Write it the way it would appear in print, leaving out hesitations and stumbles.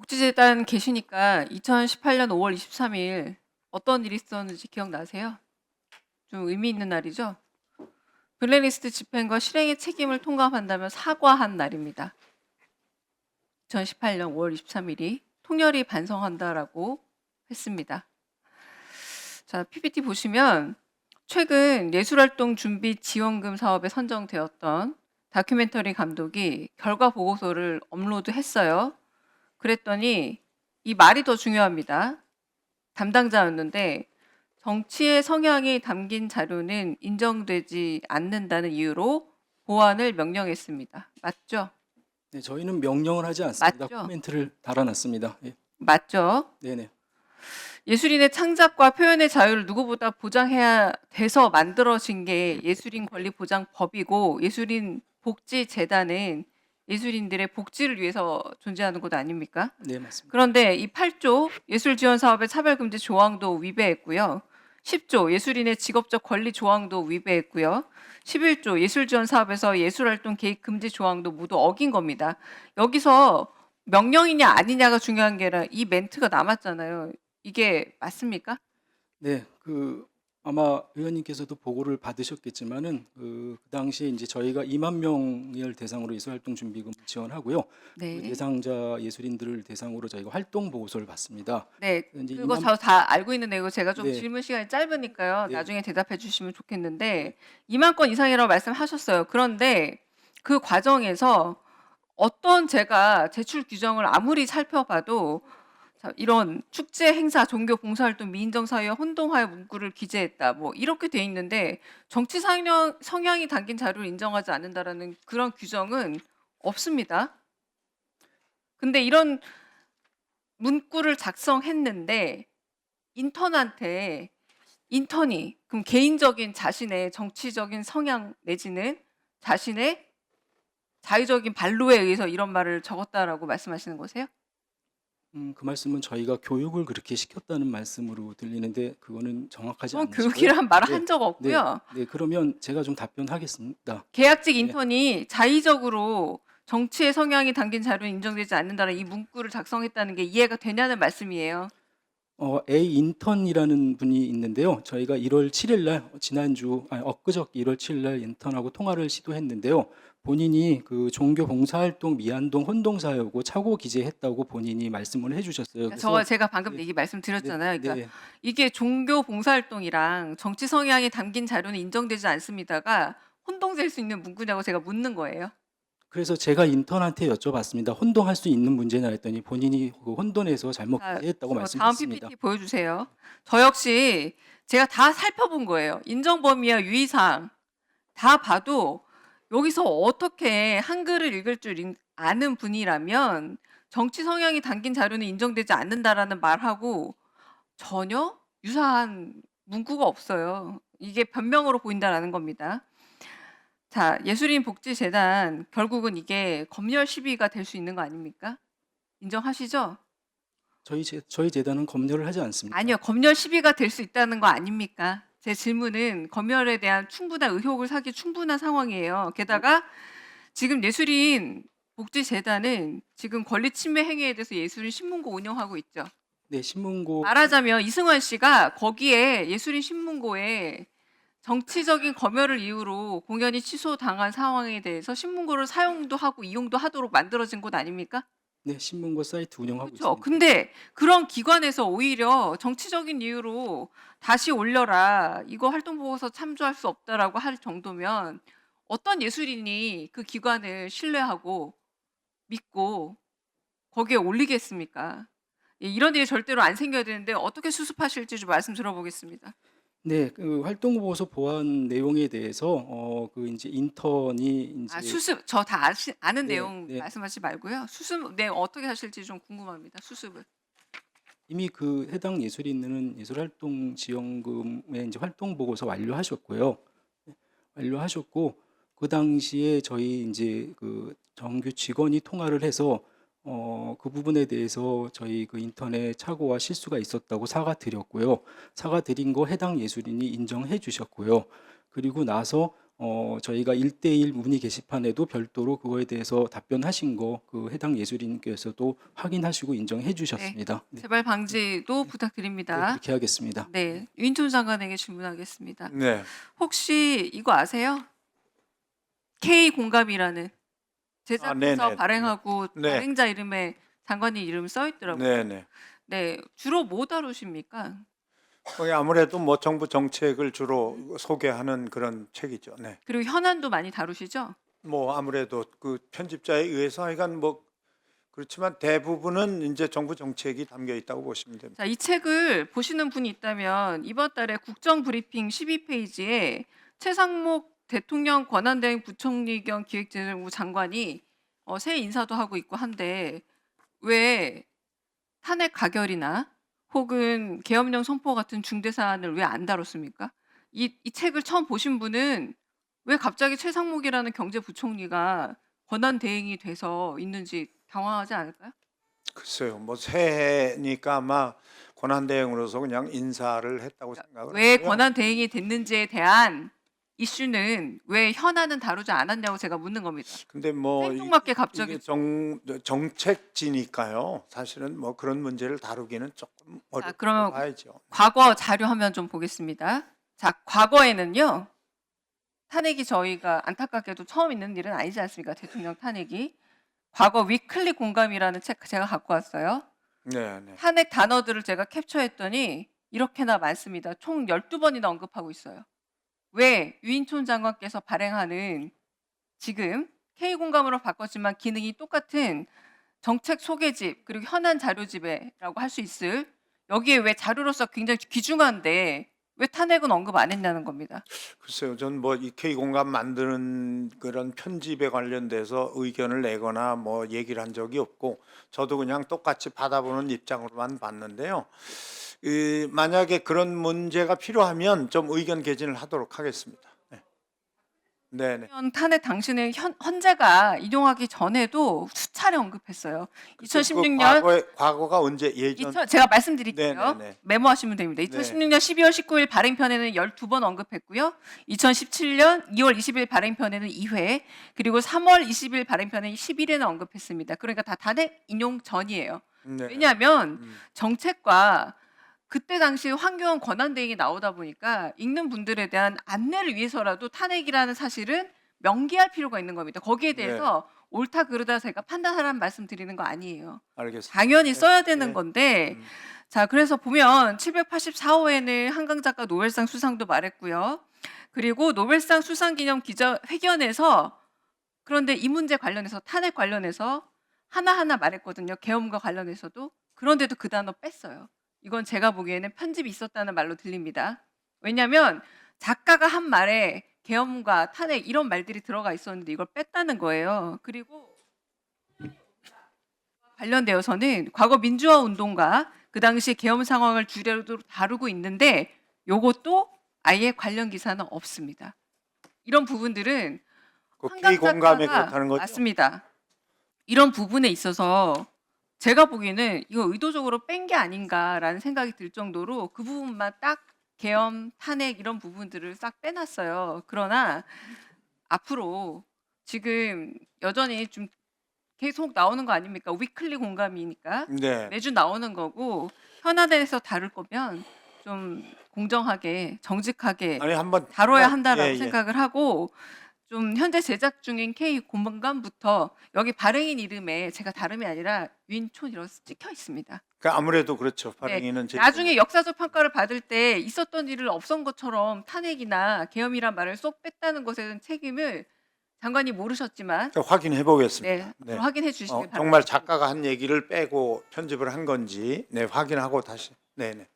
복지재단 계시니까 2018년 5월 23일 어떤 일이 있었는지 기억나세요? 좀 의미 있는 날이죠? 블랙리스트 집행과 실행의 책임을 통감한다며 사과한 날입니다. 2018년 5월 23일이 통렬히 반성한다라고 했습니다. 자, PPT 보시면 최근 예술활동 준비 지원금 사업에 선정되었던 다큐멘터리 감독이 결과 보고서를 업로드했어요. 그랬더니 이 말이 더 중요합니다. 담당자였는데 정치의 성향이 담긴 자료는 인정되지 않는다는 이유로 보완을 명령했습니다. 맞죠? 네, 저희는 명령을 하지 않습니다. 맞죠? 코멘트를 달아놨습니다. 예, 맞죠? 네네. 예술인의 창작과 표현의 자유를 누구보다 보장해야 돼서 만들어진 게 예술인 권리 보장법이고 예술인 복지재단은 예술인들의 복지를 위해서 존재하는 곳 아닙니까? 네, 맞습니다. 그런데 이 8조 예술지원사업의 차별금지 조항도 위배했고요. 10조 예술인의 직업적 권리 조항도 위배했고요. 11조 예술지원사업에서 예술활동 개입 금지 조항도 모두 어긴 겁니다. 여기서 명령이냐 아니냐가 중요한 게 아니라 이 멘트가 남았잖아요. 이게 맞습니까? 네, 아마 의원님께서도 보고를 받으셨겠지만은 그 당시에 이제 저희가 2만 명을 대상으로 예술활동 준비금 지원하고요. 네. 그 대상자 예술인들을 대상으로 저희가 활동 보고서를 받습니다. 네. 이제 그거 2만 다 알고 있는 내용 제가 좀 네. 질문 시간이 짧으니까요. 네. 나중에 대답해 주시면 좋겠는데 2만 건 이상이라고 말씀하셨어요. 그런데 그 과정에서 어떤 제가 제출 규정을 아무리 살펴봐도 이런 축제, 행사, 종교, 봉사활동, 미인정사회 혼동하여 문구를 기재했다. 뭐 이렇게 돼 있는데 정치 성향이 담긴 자료를 인정하지 않는다라는 그런 규정은 없습니다. 근데 이런 문구를 작성했는데 인턴이 그럼 개인적인 자신의 정치적인 성향 내지는 자신의 자의적인 반로에 의해서 이런 말을 적었다라고 말씀하시는 거세요? 그 말씀은 저희가 교육을 그렇게 시켰다는 말씀으로 들리는데 그거는 정확하지 그건 않으시고요. 교육이란 말을 네, 한 적 없고요. 네, 그러면 제가 좀 답변하겠습니다. 계약직 네. 인턴이 자의적으로 정치의 성향이 담긴 자료는 인정되지 않는다는 이 문구를 작성했다는 게 이해가 되냐는 말씀이에요. A 인턴이라는 분이 있는데요. 저희가 1월 7일 날 엊그저께 1월 7일 날 인턴하고 통화를 시도했는데요. 본인이 그 종교 봉사활동 미안동 혼동사유고 착오 기재했다고 본인이 말씀을 해주셨어요. 그래서 제가 방금 네, 얘기 말씀드렸잖아요. 그러니까 네, 이게 종교 봉사활동이랑 정치 성향이 담긴 자료는 인정되지 않습니다가 혼동될 수 있는 문구냐고 제가 묻는 거예요. 그래서 제가 인턴한테 여쭤봤습니다. 혼동할 수 있는 문제냐 했더니 본인이 그 혼돈해서 잘못 자, 기재했다고 다음 말씀했습니다. PPT 보여주세요. 저 역시 제가 다 살펴본 거예요. 인정 범위와 유의사항 다 봐도 여기서 어떻게 한글을 읽을 줄 아는 분이라면 정치 성향이 담긴 자료는 인정되지 않는다라는 말하고 전혀 유사한 문구가 없어요. 이게 변명으로 보인다라는 겁니다. 자, 예술인 복지재단 결국은 이게 검열 시비가 될 수 있는 거 아닙니까? 인정하시죠? 저희 재단은 검열을 하지 않습니다. 아니요, 검열 시비가 될 수 있다는 거 아닙니까? 제 질문은 검열에 대한 충분한 의혹을 사기 충분한 상황이에요. 게다가 지금 예술인 복지재단은 지금 권리 침해 행위에 대해서 예술인 신문고 운영하고 있죠. 네, 신문고 말하자면 이승환 씨가 거기에 예술인 신문고에 정치적인 검열을 이유로 공연이 취소당한 상황에 대해서 신문고를 사용도 하고 이용도 하도록 만들어진 곳 아닙니까? 네, 신문고 사이트 운영하고 그렇죠. 있습니다. 근데 그런 기관에서 오히려 정치적인 이유로 다시 올려라. 이거 활동 보고서 참조할 수 없다라고 할 정도면 어떤 예술인이 그 기관을 신뢰하고 믿고 거기에 올리겠습니까? 예, 이런 일이 절대로 안 생겨야 되는데 어떻게 수습하실지 좀 말씀 들어보겠습니다. 네, 그 활동 보고서 보완 내용에 대해서 그 이제 인턴이 이제 수습 저 다 아는 네, 내용 네. 말씀하지 말고요. 수습 내용 어떻게 하실지 좀 궁금합니다. 수습을. 이미 그 해당 예술인은 예술활동 지원금의 이제 활동 보고서 완료하셨고요. 네, 완료하셨고 그 당시에 저희 이제 그 정규 직원이 통화를 해서 그 부분에 대해서 저희 그 인턴에 착오와 실수가 있었다고 사과드렸고요. 사과드린 거 해당 예술인이 인정해 주셨고요. 그리고 나서 저희가 1대1 문의 게시판에도 별도로 그거에 대해서 답변하신 거 그 해당 예술인께서도 확인하시고 인정해 주셨습니다. 네, 재발 방지도 네, 부탁드립니다. 그렇게 하겠습니다. 네, 유인촌 장관에게 질문하겠습니다. 네. 혹시 이거 아세요? K 공감이라는 제작부서 네네. 발행하고 네. 발행자 이름에 장관님 이름 써 있더라고요. 네네. 네, 주로 뭐 다루십니까? 거기 아무래도 뭐 정부 정책을 주로 소개하는 그런 책이죠. 네. 그리고 현안도 많이 다루시죠? 뭐 아무래도 그 편집자에 의해서 하여간 뭐 그렇지만 대부분은 이제 정부 정책이 담겨 있다고 보시면 됩니다. 자, 이 책을 보시는 분이 있다면 이번 달에 국정브리핑 12페이지에 최상목 대통령 권한대행 부총리 겸 기획재정부 장관이 새 인사도 하고 있고 한데 왜 탄핵 가결이나 혹은 계엄령 선포 같은 중대 사안을 왜 안 다뤘습니까? 이 책을 처음 보신 분은 왜 갑자기 최상목이라는 경제부총리가 권한 대행이 돼서 있는지 당황하지 않을까요? 글쎄요. 뭐 새해니까 아마 권한 대행으로서 그냥 인사를 했다고 생각을 왜 하고요. 권한 대행이 됐는지에 대한 이슈는 왜 현안은 다루지 않았냐고 제가 묻는 겁니다. 근데 뭐 생뚱맞게 갑자기 이게 정책지니까요. 사실은 뭐 그런 문제를 다루기는 조금 어렵다고 그러면 봐야죠. 과거 자료 화면 좀 보겠습니다. 자, 과거에는요. 탄핵이 저희가 안타깝게도 처음 있는 일은 아니지 않습니까? 대통령 탄핵이. 과거 위클리 공감이라는 책 제가 갖고 왔어요. 네, 네. 탄핵 단어들을 제가 캡처했더니 이렇게나 많습니다. 총 12번이나 언급하고 있어요. 왜 유인촌 장관께서 발행하는 지금 K공감으로 바꿨지만 기능이 똑같은 정책 소개집 그리고 현안 자료집에라고 할 수 있을 여기에 왜 자료로서 굉장히 귀중한데 왜 탄핵은 언급 안 했냐는 겁니다. 글쎄요, 전 뭐 이 K공감 만드는 그런 편집에 관련돼서 의견을 내거나 뭐 얘기를 한 적이 없고 저도 그냥 똑같이 받아보는 입장으로만 봤는데요. 만약에 그런 문제가 필요하면 좀 의견 개진을 하도록 하겠습니다. 네, 네. 탄핵 당시는 헌재가 인용하기 전에도 수차례 언급했어요. 2016년 과거가 언제 예전? 제가 말씀드릴게요. 네네네. 메모하시면 됩니다. 2016년 12월 19일 발행편에는 12번 언급했고요. 2017년 2월 20일 발행편에는 2회, 그리고 3월 20일 발행편에는 11회나 언급했습니다. 그러니까 다 탄핵 인용 전이에요. 네. 왜냐하면 음. 정책과 그때 당시 황교안 권한대행이 나오다 보니까 읽는 분들에 대한 안내를 위해서라도 탄핵이라는 사실은 명기할 필요가 있는 겁니다. 거기에 대해서 옳다 그르다 제가 판단하라는 말씀 드리는 거 아니에요. 알겠습니다. 당연히 네. 써야 되는 네. 건데 자, 그래서 보면 784호에는 한강 작가 노벨상 수상도 말했고요. 그리고 노벨상 수상 기념 기자회견에서 그런데 이 문제 관련해서 탄핵 관련해서 하나하나 말했거든요. 계엄과 관련해서도. 그런데도 그 단어 뺐어요. 이건 제가 보기에는 편집이 있었다는 말로 들립니다. 왜냐하면 작가가 한 말에 계엄과 탄핵 이런 말들이 들어가 있었는데 이걸 뺐다는 거예요. 그리고 관련되어서는 과거 민주화 운동과 그 당시 계엄 상황을 주제로 다루고 있는데 요것도 아예 관련 기사는 없습니다. 이런 부분들은 그 한강 K공감에 작가가 그렇다는 거죠? 맞습니다. 이런 부분에 있어서 제가 보기에는 이거 의도적으로 뺀 게 아닌가라는 생각이 들 정도로 그 부분만 딱 계엄, 탄핵 이런 부분들을 싹 빼놨어요. 그러나 앞으로 지금 여전히 좀 계속 나오는 거 아닙니까? 위클리 공감이니까 네. 매주 나오는 거고 현안에서 다룰 거면 좀 공정하게 정직하게 아니 한번 다뤄야 한다라고 예, 예. 생각을 하고 좀 현재 제작 중인 K 공감부터 여기 발행인 이름에 제가 다름이 아니라 유인촌이라고 찍혀 있습니다. 그러니까 아무래도 그렇죠. 발행인은 제 나중에 역사적 평가를 받을 때 있었던 일을 없은 것처럼 탄핵이나 계엄이란 말을 쏙 뺐다는 것에 대한 책임을 장관이 모르셨지만 확인해 보겠습니다. 네, 확인해 주시길 바랍니다. 정말 작가가 한 얘기를 빼고 편집을 한 건지 확인하고 다시. 네, 네.